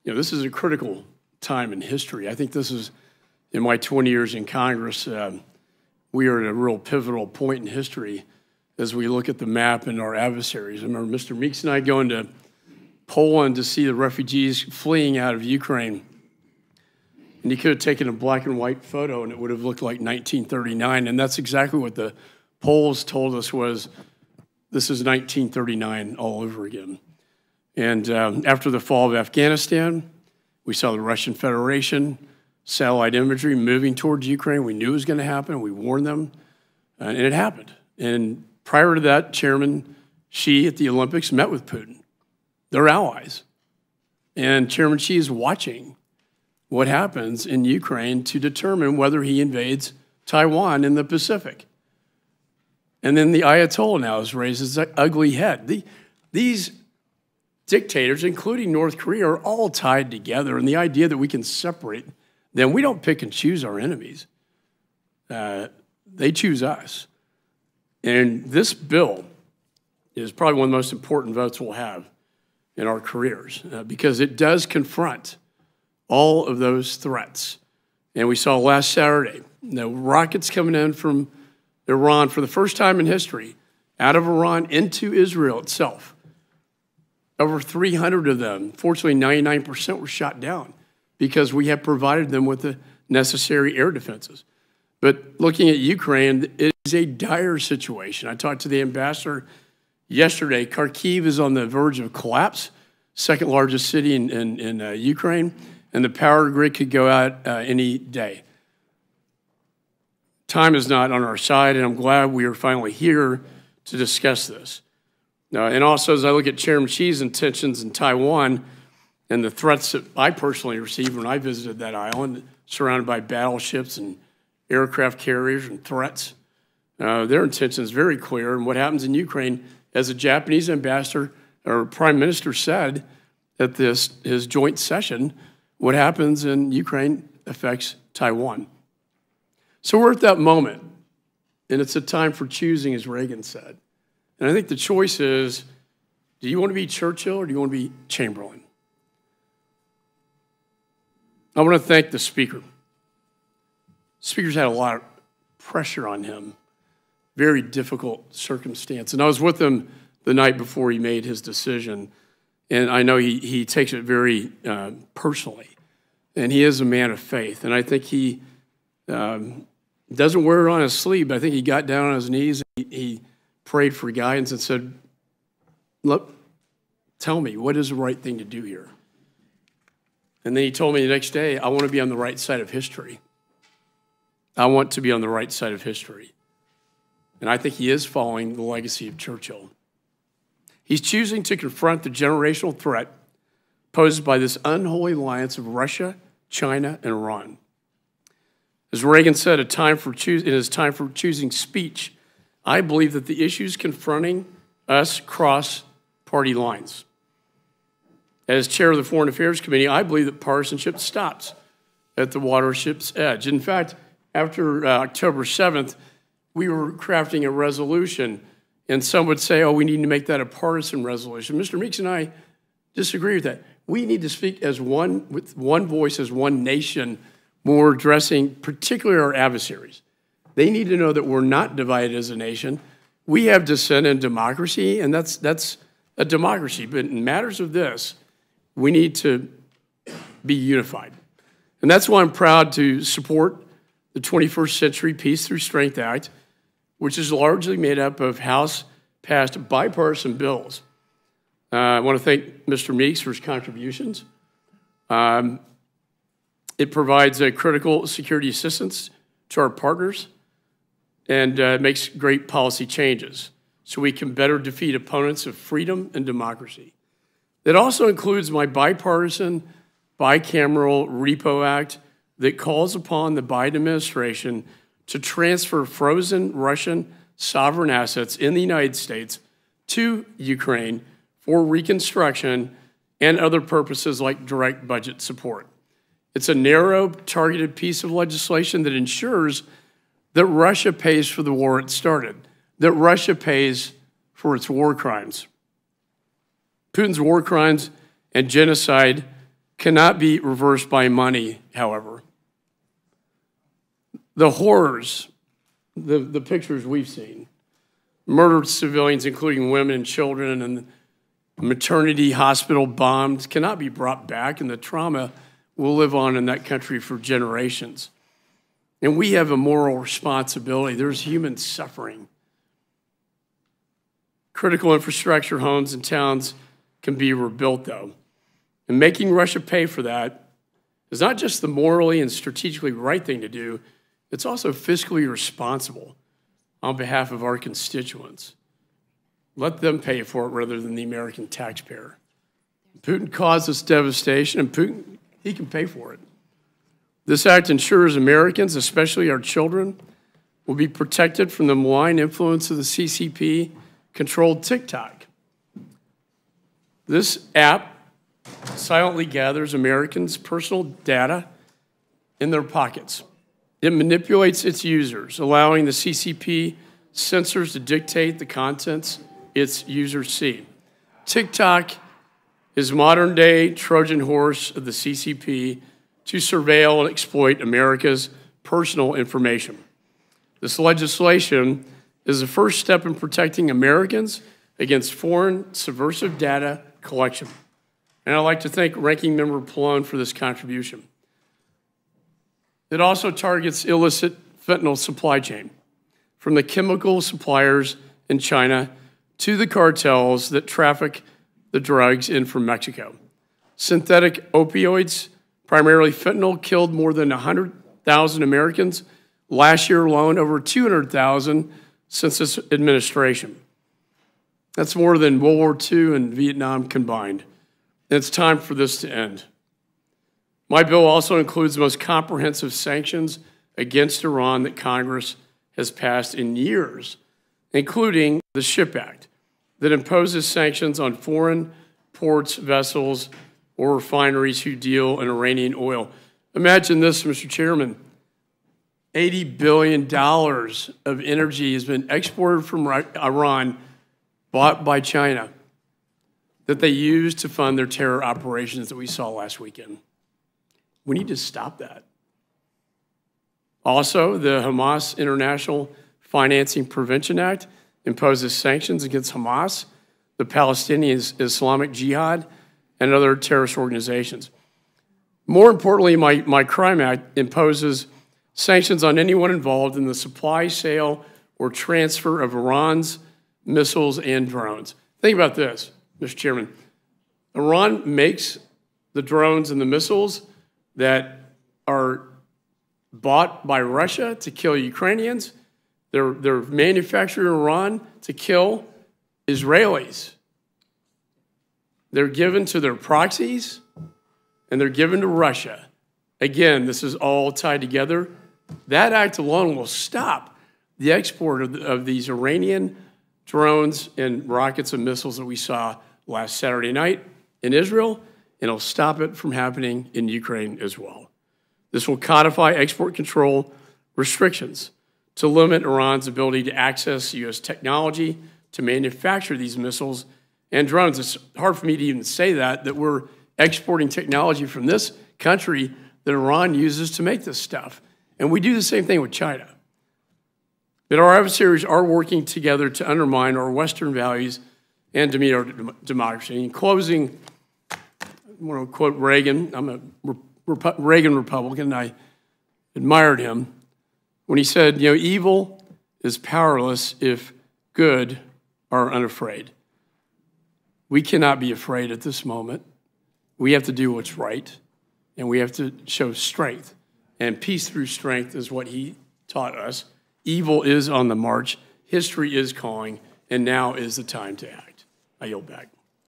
this is a critical time in history. I think this is, in my 20 years in Congress, we are at a real pivotal point in history as we look at the map and our adversaries. I remember Mr. Meeks and I going to Poland to see the refugees fleeing out of Ukraine. And he could have taken a black and white photo and it would have looked like 1939. And that's exactly what the polls told us was, this is 1939 all over again. And after the fall of Afghanistan, we saw the Russian Federation, satellite imagery moving towards Ukraine. We knew it was going to happen. We warned them, and it happened. And prior to that, Chairman Xi at the Olympics met with Putin. They're allies. And Chairman Xi is watching what happens in Ukraine to determine whether he invades Taiwan in the Pacific. And then the Ayatollah now has raised his ugly head. These dictators, including North Korea, are all tied together. And the idea that we can separate them, we don't pick and choose our enemies. They choose us. And this bill is probably one of the most important votes we'll have in our careers because it does confront all of those threats. And we saw last Saturday, the rockets coming in from Iran for the first time in history, out of Iran into Israel itself. Over 300 of them, fortunately 99% were shot down because we have provided them with the necessary air defenses. But looking at Ukraine, it is a dire situation. I talked to the ambassador yesterday. Kharkiv is on the verge of collapse, second largest city in Ukraine, and the power grid could go out any day. Time is not on our side, and I'm glad we are finally here to discuss this. And also, as I look at Chairman Xi's intentions in Taiwan and the threats that I personally received when I visited that island, surrounded by battleships and aircraft carriers and threats, their intention is very clear. And what happens in Ukraine, as a Japanese ambassador or prime minister said at his joint session, what happens in Ukraine affects Taiwan. So we're at that moment, and it's a time for choosing, as Reagan said. And I think the choice is, do you want to be Churchill or do you want to be Chamberlain? I want to thank the speaker. The speaker's had a lot of pressure on him, very difficult circumstance. And I was with him the night before he made his decision, and I know he takes it very personally. And he is a man of faith, and I think he doesn't wear it on his sleeve, but I think he got down on his knees and he prayed for guidance and said, look, tell me, what is the right thing to do here? And then he told me the next day, I want to be on the right side of history. I want to be on the right side of history. And I think he is following the legacy of Churchill. He's choosing to confront the generational threat posed by this unholy alliance of Russia, China, and Iran. As Reagan said, it is time for choosing speech. I believe that the issues confronting us cross party lines. As chair of the Foreign Affairs Committee, I believe that partisanship stops at the watership's edge. In fact, after October 7th, we were crafting a resolution, and some would say, oh, we need to make that a partisan resolution. Mr. Meeks and I disagree with that. We need to speak as one, with one voice, as one nation, more addressing particularly our adversaries. They need to know that we're not divided as a nation. We have dissent in democracy, and that's a democracy. But in matters of this, we need to be unified. And that's why I'm proud to support the 21st Century Peace Through Strength Act, which is largely made up of House-passed bipartisan bills. I want to thank Mr. Meeks for his contributions. It provides a critical security assistance to our partners and makes great policy changes so we can better defeat opponents of freedom and democracy. It also includes my bipartisan, bicameral REPO Act that calls upon the Biden administration to transfer frozen Russian sovereign assets in the United States to Ukraine for reconstruction and other purposes like direct budget support. It's a narrow, targeted piece of legislation that ensures that Russia pays for the war it started, that Russia pays for its war crimes. Putin's war crimes and genocide cannot be reversed by money, however. The horrors, the pictures we've seen, murdered civilians, including women and children, and maternity hospital bombed, cannot be brought back, and the trauma will live on in that country for generations. And we have a moral responsibility. There's human suffering. Critical infrastructure, homes and towns can be rebuilt, though. And making Russia pay for that is not just the morally and strategically right thing to do, it's also fiscally responsible on behalf of our constituents. Let them pay for it rather than the American taxpayer. Putin caused this devastation, and Putin, he can pay for it. This act ensures Americans, especially our children, will be protected from the malign influence of the CCP-controlled TikTok. This app silently gathers Americans' personal data in their pockets. It manipulates its users, allowing the CCP censors to dictate the contents its users see. TikTok is modern-day Trojan horse of the CCP to surveil and exploit America's personal information. This legislation is the first step in protecting Americans against foreign subversive data collection. And I'd like to thank Ranking Member Pallone for this contribution. It also targets illicit fentanyl supply chain, from the chemical suppliers in China to the cartels that traffic the drugs in from Mexico. Synthetic opioids, primarily fentanyl, killed more than 100,000 Americans. Last year alone, over 200,000 since this administration. That's more than World War II and Vietnam combined. And it's time for this to end. My bill also includes the most comprehensive sanctions against Iran that Congress has passed in years, including the SHIP Act, that imposes sanctions on foreign ports, vessels, or refineries who deal in Iranian oil. Imagine this, Mr. Chairman. $80 billion of energy has been exported from Iran, bought by China, that they use to fund their terror operations that we saw last weekend. We need to stop that. Also, the Hamas International Financing Prevention Act imposes sanctions against Hamas, the Palestinian Islamic Jihad, and other terrorist organizations. More importantly, my Crime Act imposes sanctions on anyone involved in the supply, sale, or transfer of Iran's missiles and drones. Think about this, Mr. Chairman. Iran makes the drones and the missiles that are bought by Russia to kill Ukrainians. They're manufactured in Iran to kill Israelis. They're given to their proxies, and they're given to Russia. Again, this is all tied together. That act alone will stop the export of these Iranian drones and rockets and missiles that we saw last Saturday night in Israel, and it'll stop it from happening in Ukraine as well. This will codify export control restrictions to limit Iran's ability to access U.S. technology to manufacture these missiles and drones. It's hard for me to even say that we're exporting technology from this country that Iran uses to make this stuff. And we do the same thing with China. But our adversaries are working together to undermine our Western values and demean our democracy. In closing, I want to quote Reagan. I'm a Reagan Republican, and I admired him when he said, evil is powerless if good are unafraid. We cannot be afraid at this moment. We have to do what's right, and we have to show strength. And peace through strength is what he taught us. Evil is on the march. History is calling, and now is the time to act. I yield back.